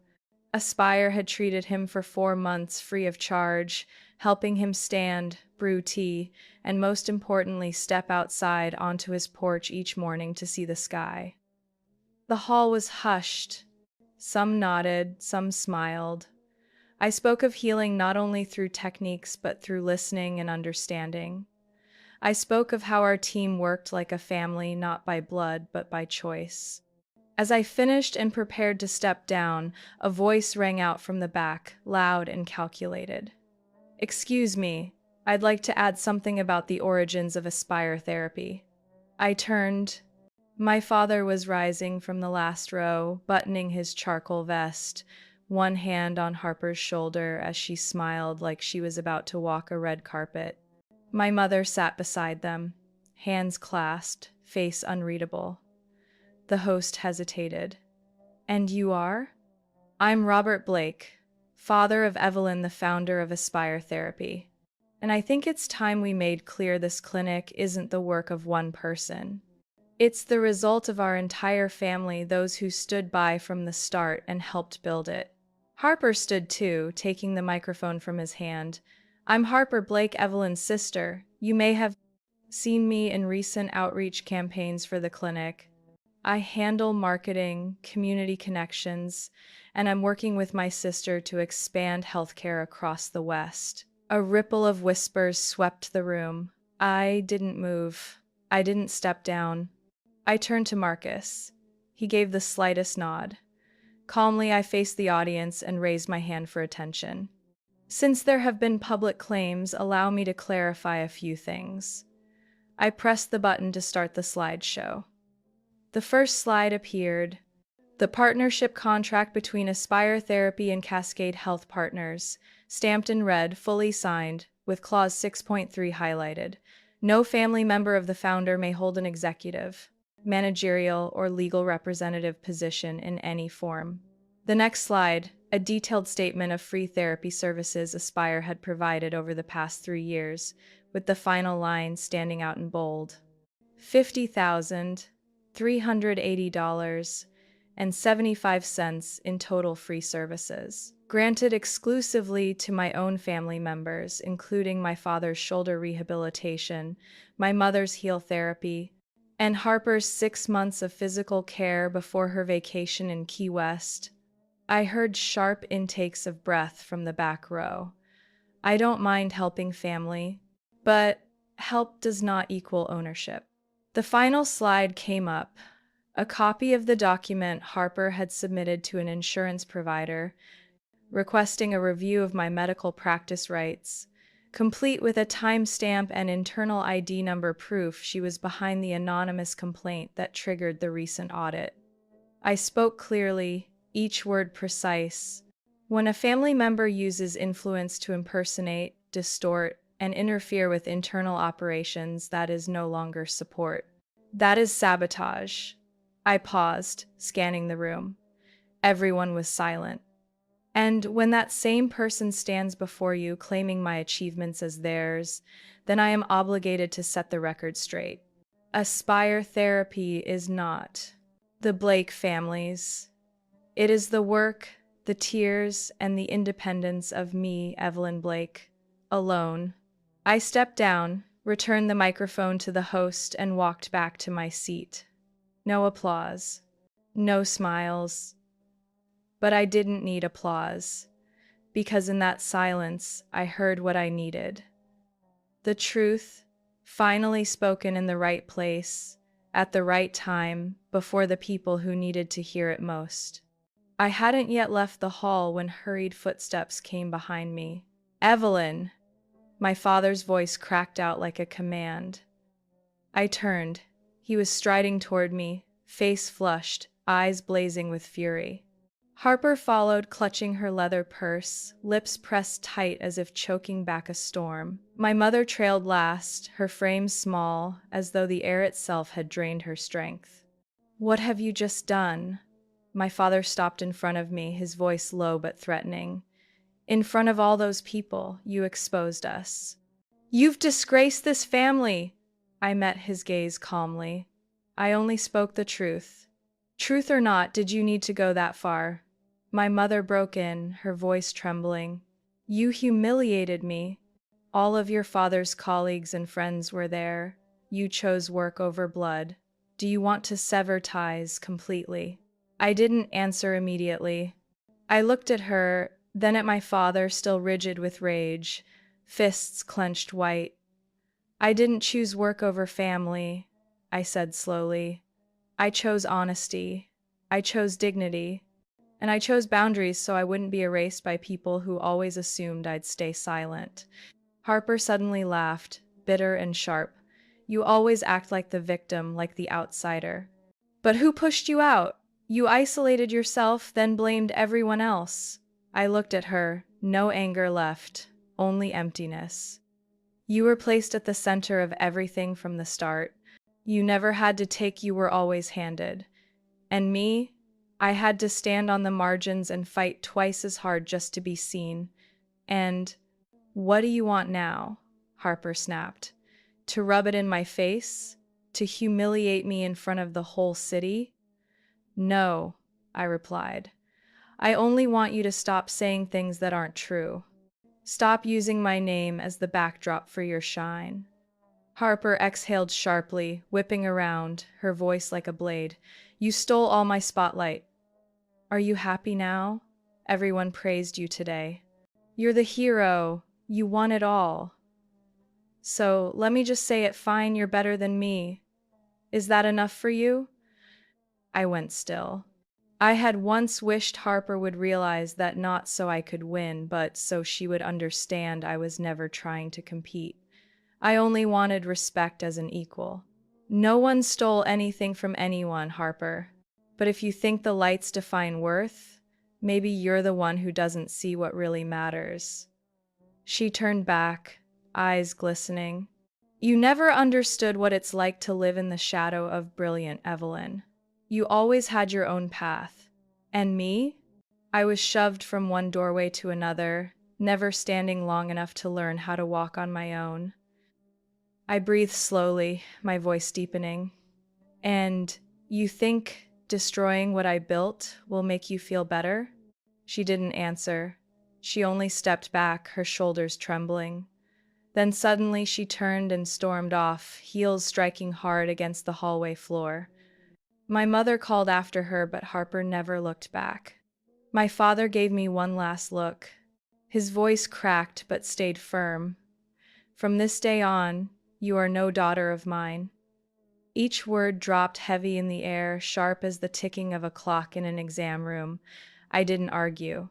Aspire had treated him for 4 months free of charge, helping him stand, brew tea, and most importantly, step outside onto his porch each morning to see the sky. The hall was hushed. Some nodded, some smiled. I spoke of healing not only through techniques but through listening and understanding. I spoke of how our team worked like a family, not by blood, but by choice. As I finished and prepared to step down, a voice rang out from the back, loud and calculated. "Excuse me, I'd like to add something about the origins of Aspire therapy." I turned. My father was rising from the last row, buttoning his charcoal vest, one hand on Harper's shoulder as she smiled like she was about to walk a red carpet. My mother sat beside them, hands clasped, face unreadable. The host hesitated. "And you are?" "I'm Robert Blake, father of Evelyn, the founder of Aspire Therapy. And I think it's time we made clear this clinic isn't the work of one person. It's the result of our entire family, those who stood by from the start and helped build it." Harper stood too, taking the microphone from his hand. "I'm Harper Blake, Evelyn's sister. You may have seen me in recent outreach campaigns for the clinic. I handle marketing, community connections, and I'm working with my sister to expand healthcare across the West." A ripple of whispers swept the room. I didn't move. I didn't step down. I turned to Marcus. He gave the slightest nod. Calmly, I faced the audience and raised my hand for attention. "Since there have been public claims, allow me to clarify a few things." I pressed the button to start the slideshow. The first slide appeared. The partnership contract between Aspire Therapy and Cascade Health Partners, stamped in red, fully signed, with Clause 6.3 highlighted. No family member of the founder may hold an executive, managerial, or legal representative position in any form. The next slide, a detailed statement of free therapy services Aspire had provided over the past 3 years, with the final line standing out in bold. $50,380.75 in total free services, granted exclusively to my own family members, including my father's shoulder rehabilitation, my mother's heel therapy, and Harper's 6 months of physical care before her vacation in Key West. I heard sharp intakes of breath from the back row. I don't mind helping family, but help does not equal ownership. The final slide came up, a copy of the document Harper had submitted to an insurance provider, requesting a review of my medical practice rights, complete with a timestamp and internal ID number proof she was behind the anonymous complaint that triggered the recent audit. I spoke clearly, each word precise. When a family member uses influence to impersonate, distort, and interfere with internal operations, that is no longer support. That is sabotage. I paused, scanning the room. Everyone was silent. And when that same person stands before you claiming my achievements as theirs, then I am obligated to set the record straight. Aspire Therapy is not the Blake family's. It is the work, the tears, and the independence of me, Evelyn Blake, alone. I stepped down, returned the microphone to the host, and walked back to my seat. No applause. No smiles. But I didn't need applause, because in that silence, I heard what I needed. The truth, finally spoken in the right place, at the right time, before the people who needed to hear it most. I hadn't yet left the hall when hurried footsteps came behind me. "Evelyn!" My father's voice cracked out like a command. I turned. He was striding toward me, face flushed, eyes blazing with fury. Harper followed, clutching her leather purse, lips pressed tight as if choking back a storm. My mother trailed last, her frame small, as though the air itself had drained her strength. "What have you just done?" My father stopped in front of me, his voice low but threatening. "In front of all those people, you exposed us. You've disgraced this family!" I met his gaze calmly. "I only spoke the truth. Truth or not, did you need to go that far?" My mother broke in, her voice trembling. "You humiliated me. All of your father's colleagues and friends were there. You chose work over blood. Do you want to sever ties completely?" I didn't answer immediately. I looked at her, then at my father, still rigid with rage, fists clenched white. I didn't choose work over family, I said slowly. I chose honesty. I chose dignity. And I chose boundaries so I wouldn't be erased by people who always assumed I'd stay silent. Harper suddenly laughed, bitter and sharp. You always act like the victim, like the outsider. But who pushed you out? You isolated yourself, then blamed everyone else. I looked at her, no anger left, only emptiness. You were placed at the center of everything from the start. You never had to take, you were always handed. And me? I had to stand on the margins and fight twice as hard just to be seen. And what do you want now? Harper snapped. To rub it in my face? To humiliate me in front of the whole city? No, I replied. I only want you to stop saying things that aren't true. Stop using my name as the backdrop for your shine. Harper exhaled sharply, whipping around, her voice like a blade. You stole all my spotlight. Are you happy now? Everyone praised you today. You're the hero. You won it all. So let me just say it, fine, you're better than me. Is that enough for you? I went still. I had once wished Harper would realize that not so I could win, but so she would understand I was never trying to compete. I only wanted respect as an equal. No one stole anything from anyone, Harper. But if you think the lights define worth, maybe you're the one who doesn't see what really matters. She turned back, eyes glistening. You never understood what it's like to live in the shadow of brilliant Evelyn. You always had your own path. And me? I was shoved from one doorway to another, never standing long enough to learn how to walk on my own. I breathed slowly, my voice deepening. And you think destroying what I built will make you feel better? She didn't answer. She only stepped back, her shoulders trembling. Then suddenly she turned and stormed off, heels striking hard against the hallway floor. My mother called after her, but Harper never looked back. My father gave me one last look. His voice cracked but stayed firm. From this day on, you are no daughter of mine. Each word dropped heavy in the air, sharp as the ticking of a clock in an exam room. I didn't argue.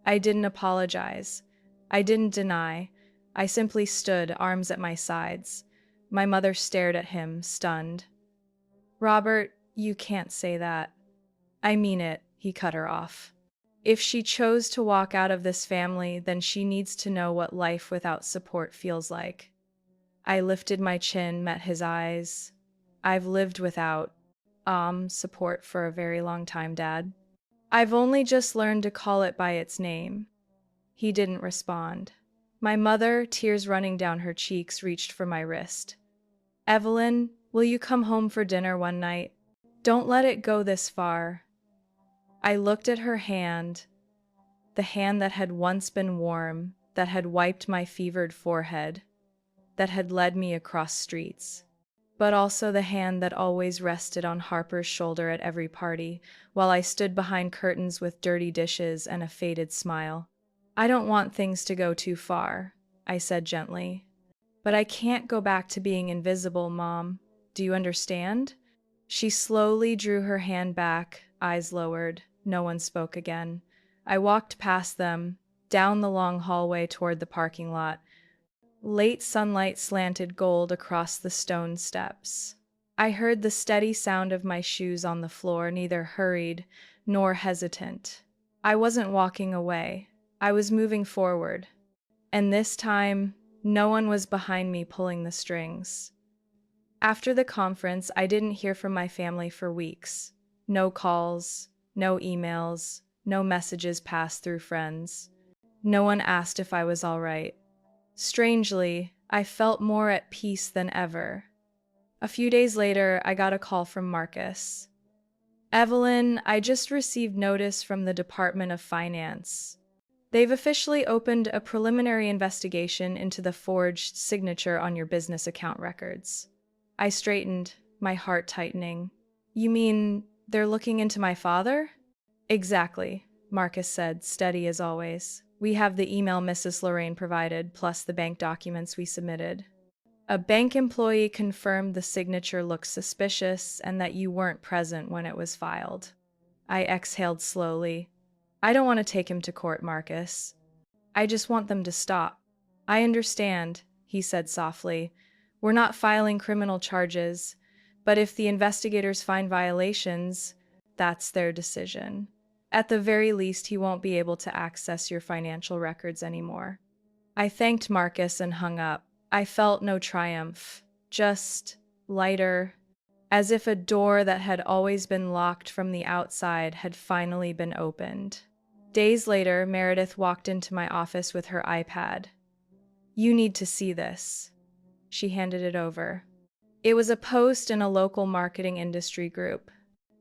I didn't apologize. I didn't deny. I simply stood, arms at my sides. My mother stared at him, stunned. Robert, you can't say that. I mean it, he cut her off. If she chose to walk out of this family, then she needs to know what life without support feels like. I lifted my chin, met his eyes. I've lived without, support for a very long time, Dad. I've only just learned to call it by its name. He didn't respond. My mother, tears running down her cheeks, reached for my wrist. Evelyn, will you come home for dinner one night? Don't let it go this far. I looked at her hand, the hand that had once been warm, that had wiped my fevered forehead, that had led me across streets, but also the hand that always rested on Harper's shoulder at every party, while I stood behind curtains with dirty dishes and a faded smile. I don't want things to go too far, I said gently. But I can't go back to being invisible, Mom. Do you understand? She slowly drew her hand back, eyes lowered. No one spoke again. I walked past them, down the long hallway toward the parking lot. Late sunlight slanted gold across the stone steps. I heard the steady sound of my shoes on the floor, neither hurried nor hesitant. I wasn't walking away. I was moving forward. And this time, no one was behind me pulling the strings. After the conference, I didn't hear from my family for weeks. No calls, no emails, no messages passed through friends. No one asked if I was all right. Strangely, I felt more at peace than ever. A few days later, I got a call from Marcus. Evelyn, I just received notice from the Department of Finance. They've officially opened a preliminary investigation into the forged signature on your business account records. I straightened, my heart tightening. You mean they're looking into my father? Exactly, Marcus said, steady as always. We have the email Mrs. Lorraine provided, plus the bank documents we submitted. A bank employee confirmed the signature looked suspicious and that you weren't present when it was filed. I exhaled slowly. I don't want to take him to court, Marcus. I just want them to stop. I understand, he said softly. We're not filing criminal charges, but if the investigators find violations, that's their decision. At the very least, he won't be able to access your financial records anymore. I thanked Marcus and hung up. I felt no triumph, just lighter, as if a door that had always been locked from the outside had finally been opened. Days later, Meredith walked into my office with her iPad. You need to see this. She handed it over. It was a post in a local marketing industry group.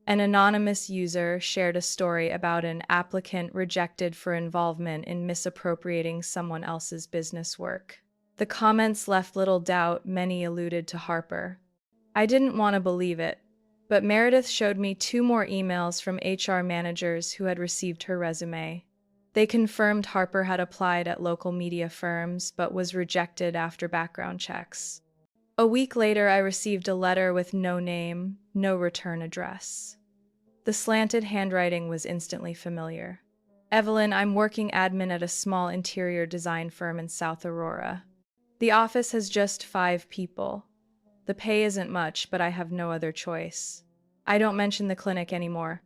An anonymous user shared a story about an applicant rejected for involvement in misappropriating someone else's business work. The comments left little doubt many alluded to Harper. I didn't want to believe it, but Meredith showed me 2 more emails from HR managers who had received her resume. They confirmed Harper had applied at local media firms but was rejected after background checks. A week later, I received a letter with no name, no return address. The slanted handwriting was instantly familiar. Evelyn, I'm working admin at a small interior design firm in South Aurora. The office has just 5 people. The pay isn't much, but I have no other choice. I don't mention the clinic anymore.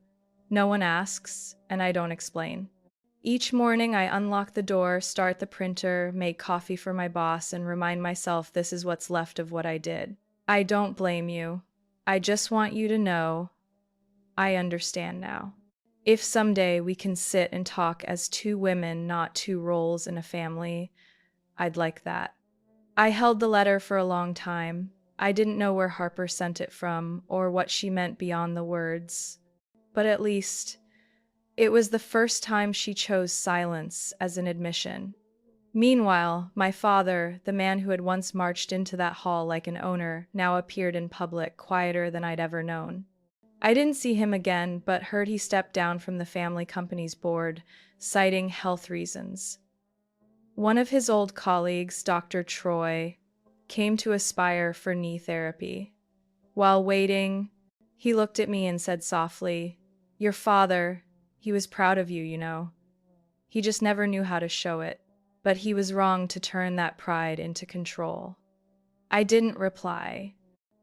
No one asks, and I don't explain. Each morning, I unlock the door, start the printer, make coffee for my boss, and remind myself this is what's left of what I did. I don't blame you. I just want you to know I understand now. If someday we can sit and talk as 2 women, not 2 roles in a family, I'd like that. I held the letter for a long time. I didn't know where Harper sent it from or what she meant beyond the words. But at least it was the first time she chose silence as an admission. Meanwhile, my father, the man who had once marched into that hall like an owner, now appeared in public, quieter than I'd ever known. I didn't see him again, but heard he stepped down from the family company's board, citing health reasons. One of his old colleagues, Dr. Troy, came to Aspire for knee therapy. While waiting, he looked at me and said softly, "Your father, he was proud of you, you know. He just never knew how to show it, but he was wrong to turn that pride into control." I didn't reply.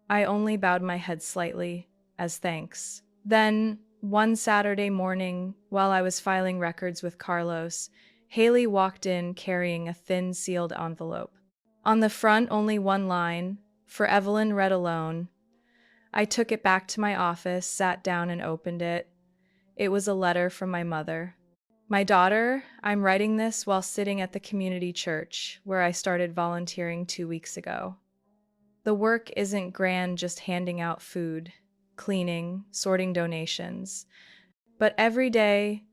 I only bowed my head slightly, as thanks. Then, one Saturday morning, while I was filing records with Carlos, Haley walked in carrying a thin sealed envelope. On the front, only one line, "For Evelyn, read alone." I took it back to my office, sat down and opened it. It was a letter from my mother. "My daughter, I'm writing this while sitting at the community church, where I started volunteering 2 weeks ago. The work isn't grand, just handing out food, cleaning, sorting donations. But every day,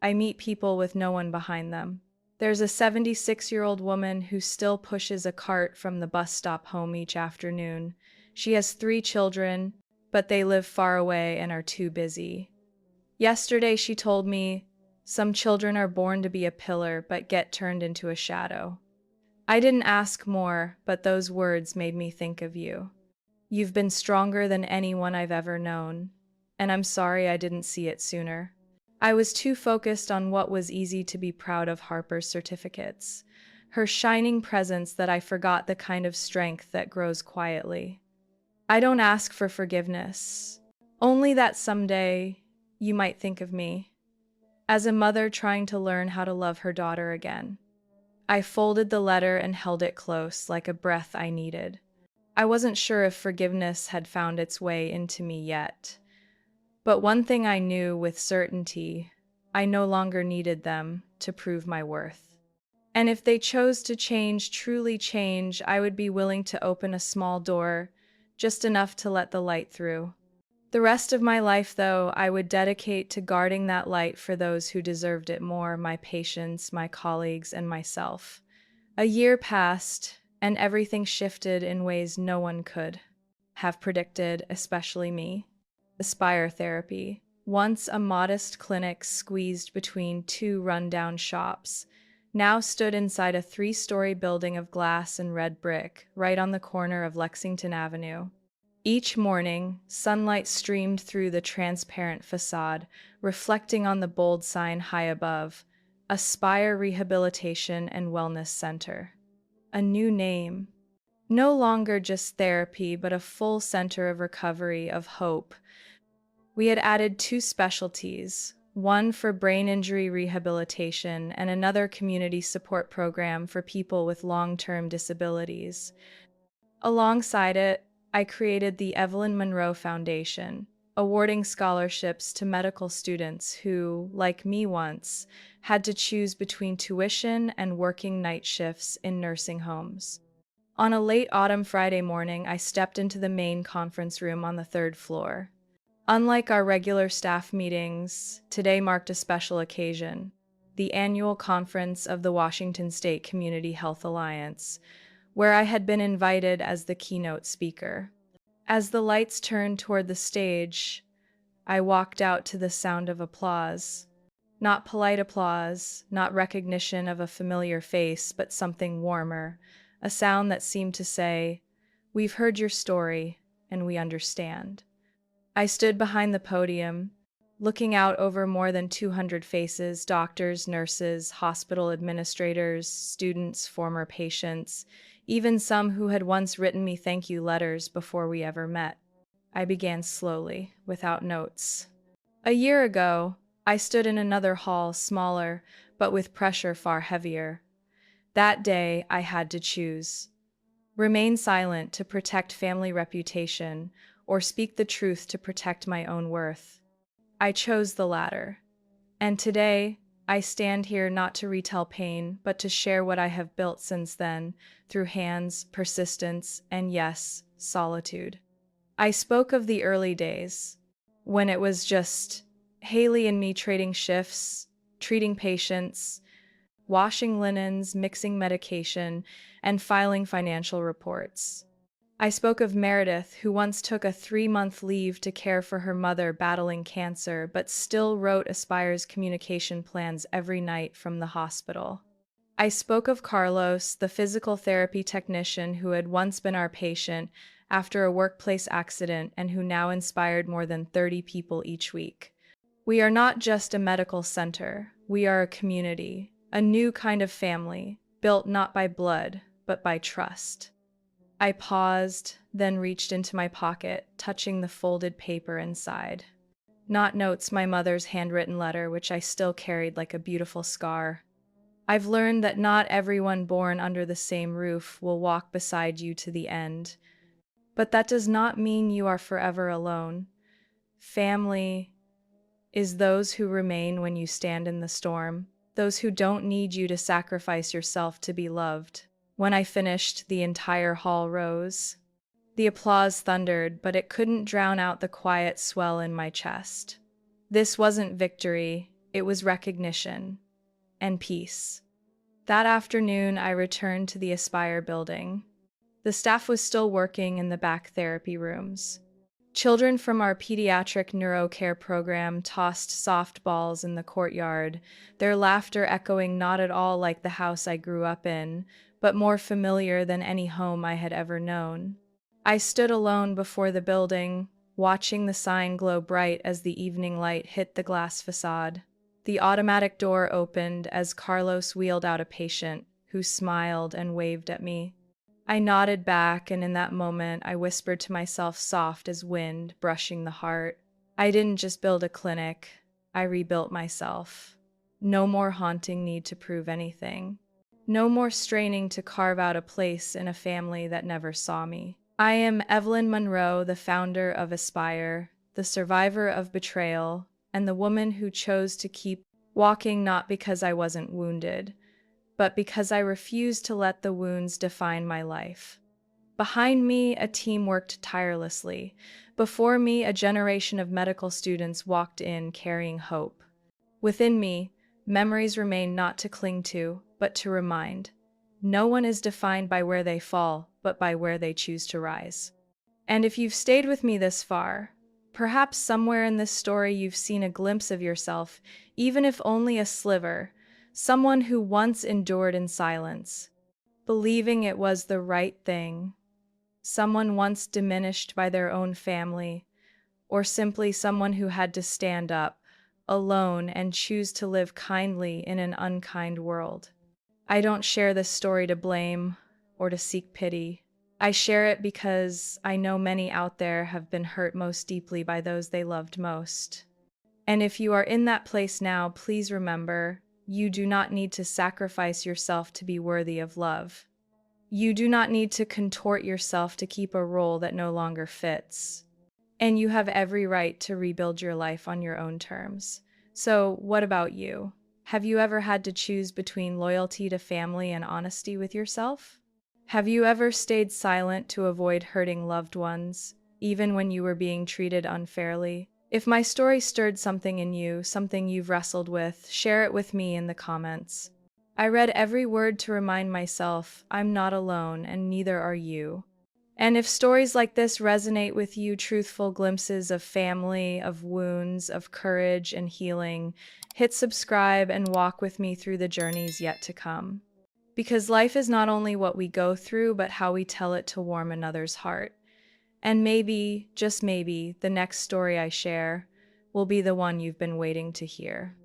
I meet people with no one behind them. There's a 76-year-old woman who still pushes a cart from the bus stop home each afternoon. She has 3 children, but they live far away and are too busy. Yesterday, she told me, some children are born to be a pillar but get turned into a shadow. I didn't ask more, but those words made me think of you. You've been stronger than anyone I've ever known, and I'm sorry I didn't see it sooner. I was too focused on what was easy to be proud of Harper's certificates, her shining presence, that I forgot the kind of strength that grows quietly. I don't ask for forgiveness, only that someday you might think of me as a mother trying to learn how to love her daughter again. I folded the letter and held it close, like a breath I needed. I wasn't sure if forgiveness had found its way into me yet. But one thing I knew with certainty, I no longer needed them to prove my worth. And if they chose to change, truly change, I would be willing to open a small door, just enough to let the light through. The rest of my life, though, I would dedicate to guarding that light for those who deserved it more, my patients, my colleagues, and myself. A year passed, and everything shifted in ways no one could have predicted, especially me. Aspire Therapy, once a modest clinic squeezed between 2 rundown shops, now stood inside a three-story building of glass and red brick, right on the corner of Lexington Avenue. Each morning, sunlight streamed through the transparent facade, reflecting on the bold sign high above, Aspire Rehabilitation and Wellness Center. A new name. No longer just therapy, but a full center of recovery, of hope. We had added two specialties, one for brain injury rehabilitation and another community support program for people with long-term disabilities. Alongside it, I created the Evelyn Monroe Foundation, awarding scholarships to medical students who, like me once, had to choose between tuition and working night shifts in nursing homes. On a late autumn Friday morning, I stepped into the main conference room on the third floor. Unlike our regular staff meetings, today marked a special occasion, the annual conference of the Washington State Community Health Alliance, where I had been invited as the keynote speaker. As the lights turned toward the stage, I walked out to the sound of applause. Not polite applause, not recognition of a familiar face, but something warmer, a sound that seemed to say, "We've heard your story, and we understand." I stood behind the podium, looking out over more than 200 faces, doctors, nurses, hospital administrators, students, former patients, even some who had once written me thank you letters before we ever met. I began slowly, without notes. A year ago, I stood in another hall, smaller, but with pressure far heavier. That day, I had to choose. Remain silent to protect family reputation, or speak the truth to protect my own worth. I chose the latter. And today, I stand here not to retell pain, but to share what I have built since then, through hands, persistence, and yes, solitude. I spoke of the early days, when it was just Haley and me trading shifts, treating patients, washing linens, mixing medication, and filing financial reports. I spoke of Meredith, who once took a 3-month leave to care for her mother battling cancer, but still wrote Aspire's communication plans every night from the hospital. I spoke of Carlos, the physical therapy technician who had once been our patient after a workplace accident and who now inspired more than 30 people each week. We are not just a medical center, we are a community, a new kind of family, built not by blood, but by trust. I paused, then reached into my pocket, touching the folded paper inside. Not notes, my mother's handwritten letter, which I still carried like a beautiful scar. I've learned that not everyone born under the same roof will walk beside you to the end. But that does not mean you are forever alone. Family is those who remain when you stand in the storm, those who don't need you to sacrifice yourself to be loved. When I finished, the entire hall rose. The applause thundered, but it couldn't drown out the quiet swell in my chest. This wasn't victory, it was recognition and peace. That afternoon, I returned to the Aspire building. The staff was still working in the back therapy rooms. Children from our pediatric neurocare program tossed softballs in the courtyard, their laughter echoing not at all like the house I grew up in, but more familiar than any home I had ever known. I stood alone before the building, watching the sign glow bright as the evening light hit the glass facade. The automatic door opened as Carlos wheeled out a patient who smiled and waved at me. I nodded back, and in that moment, I whispered to myself, soft as wind, brushing the heart. I didn't just build a clinic, I rebuilt myself. No more haunting need to prove anything. No more straining to carve out a place in a family that never saw me. I am Evelyn Monroe, the founder of Aspire, the survivor of betrayal, and the woman who chose to keep walking not because I wasn't wounded, but because I refused to let the wounds define my life. Behind me, a team worked tirelessly. Before me, a generation of medical students walked in carrying hope. Within me, memories remain not to cling to, but to remind. No one is defined by where they fall, but by where they choose to rise. And if you've stayed with me this far, perhaps somewhere in this story you've seen a glimpse of yourself, even if only a sliver, Someone who once endured in silence, believing it was the right thing. Someone once diminished by their own family, or simply someone who had to stand up, alone, and choose to live kindly in an unkind world. I don't share this story to blame or to seek pity. I share it because I know many out there have been hurt most deeply by those they loved most. And if you are in that place now, please remember, you do not need to sacrifice yourself to be worthy of love. You do not need to contort yourself to keep a role that no longer fits. And you have every right to rebuild your life on your own terms. So, what about you? Have you ever had to choose between loyalty to family and honesty with yourself? Have you ever stayed silent to avoid hurting loved ones, even when you were being treated unfairly? If my story stirred something in you, something you've wrestled with, share it with me in the comments. I read every word to remind myself I'm not alone and neither are you. And if stories like this resonate with you, truthful glimpses of family, of wounds, of courage and healing, hit subscribe and walk with me through the journeys yet to come. Because life is not only what we go through, but how we tell it to warm another's heart. And maybe, just maybe, the next story I share will be the one you've been waiting to hear.